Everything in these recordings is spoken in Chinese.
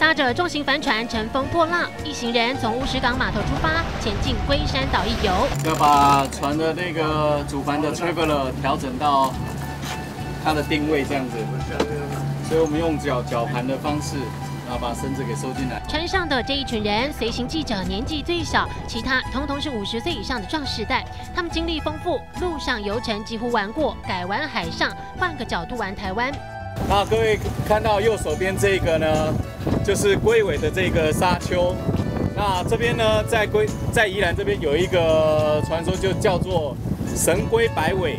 搭着重型帆船乘风破浪，一行人从乌石港码头出发，前进龟山岛一游。要把船的那个主帆的 traveler 调整到它的定位这样子，所以我们用绞盘的方式。 然后把绳子给收进来。船上的这一群人，随行记者年纪最小，其他统统是50岁以上的壮世代。他们经历丰富，路上游程几乎玩过，改玩海上，换个角度玩台湾。那各位看到右手边这个呢，就是龟尾的这个沙丘。那这边呢，在宜兰这边有一个传说，就叫做神龟摆尾。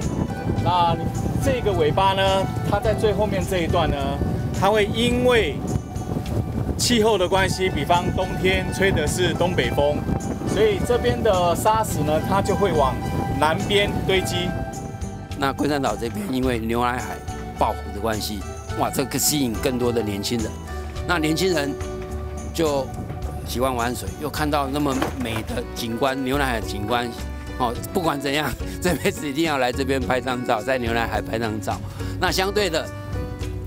那这个尾巴呢，它在最后面这一段呢，它会因为 气候的关系，比方冬天吹的是东北风，所以这边的沙石呢，它就会往南边堆积。那龟山岛这边因为牛奶海爆红的关系，哇，这个吸引更多的年轻人。那年轻人就喜欢玩水，又看到那么美的景观，牛奶海的景观，哦，不管怎样，这辈子一定要来这边拍张照，在牛奶海拍张照。那相对的，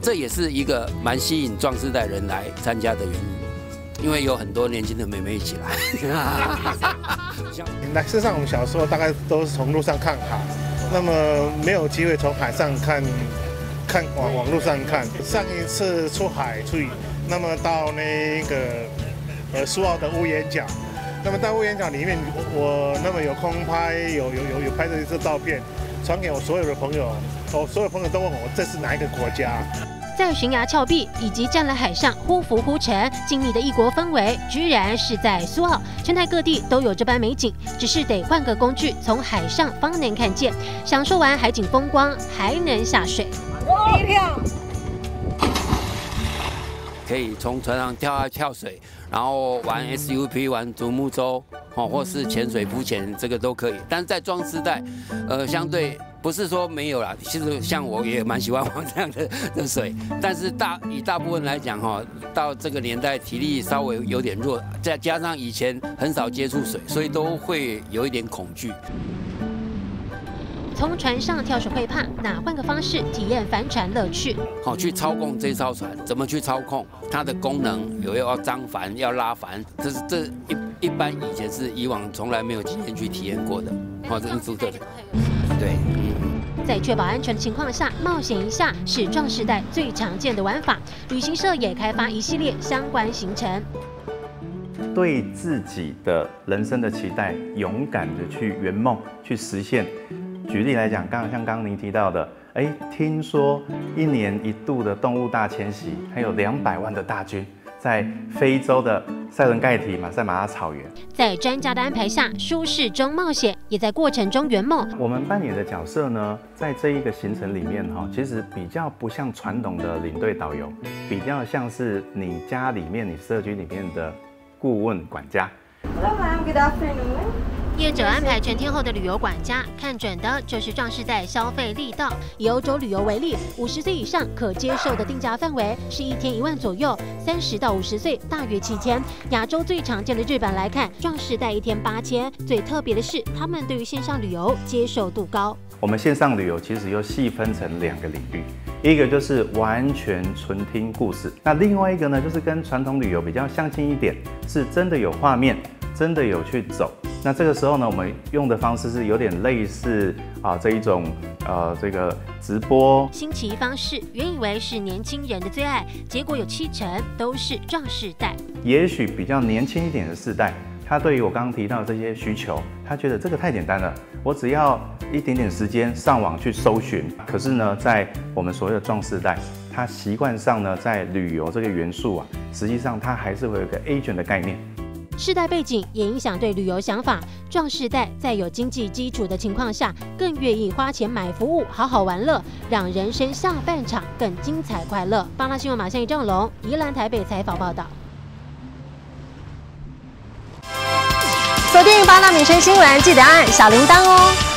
这也是一个蛮吸引壮世代人来参加的原因，因为有很多年轻的妹妹一起来。事实上，我们小时候大概都是从路上看海，那么没有机会从海上看网络上看。上一次出海去，那么到那个苏澳的乌岩角，那么到乌岩角里面，我那么有空拍，有拍这一次照片，传给我所有的朋友。 所有朋友都问我这是哪一个国家？在悬崖峭壁以及站在海上忽浮忽沉、静谧的异国氛围，居然是在苏澳。全台各地都有这般美景，只是得换个工具，从海上方能看见。享受完海景风光，还能下水。第一跳，可以从船上跳水，然后玩 SUP、玩独木舟，或是潜水、浮潜，这个都可以。但是在壮世代，相对 不是说没有啦，其实像我也蛮喜欢玩这样的水，但是以大部分来讲哈，到这个年代体力稍微有点弱，再加上以前很少接触水，所以都会有一点恐惧。从船上跳水会怕，那换个方式体验帆船乐趣。好，去操控这艘船，怎么去操控它的功能？要张帆，要拉帆，这一般以前是以往从来没有经验去体验过的，这是独特的。 对，在确保安全的情况下，冒险一下是壮世代最常见的玩法。旅行社也开发一系列相关行程，对自己的人生的期待，勇敢的去圆梦，去实现。举例来讲，像刚刚您提到的，听说1年1度的动物大迁徙，还有200万的大军。 在非洲的塞伦盖提马赛马拉草原，在专家的安排下，舒适中冒险，也在过程中圆梦。我们扮演的角色呢，在这一个行程里面其实比较不像传统的领队导游，比较像是你家里面、你社区里面的顾问管家。Hello, ma'am. Good afternoon. 业者安排全天候的旅游管家，看准的就是壮世代消费力道。以欧洲旅游为例，50岁以上可接受的定价范围是1天1万左右，30到50岁大约7000。亚洲最常见的日本来看，壮世代1天8000。最特别的是，他们对于线上旅游接受度高。我们线上旅游其实又细分成2个领域，一个就是完全纯听故事，那另外一个呢，就是跟传统旅游比较相近一点，是真的有画面，真的有去走。 那这个时候呢，我们用的方式是有点类似这一种这个直播新奇方式，原以为是年轻人的最爱，结果有70%都是壮世代。也许比较年轻一点的世代，他对于我刚刚提到的这些需求，他觉得这个太简单了，我只要一点点时间上网去搜寻。可是呢，在我们所谓的壮世代，他习惯上呢，在旅游这个元素实际上他还是会有一个 agent 的概念。 世代背景也影响对旅游想法。壮世代在有经济基础的情况下，更愿意花钱买服务，好好玩乐，让人生下半场更精彩快乐。八大新闻马上郑龙，宜兰台北采访报道。锁定八大民生新闻，记得按小铃铛哦。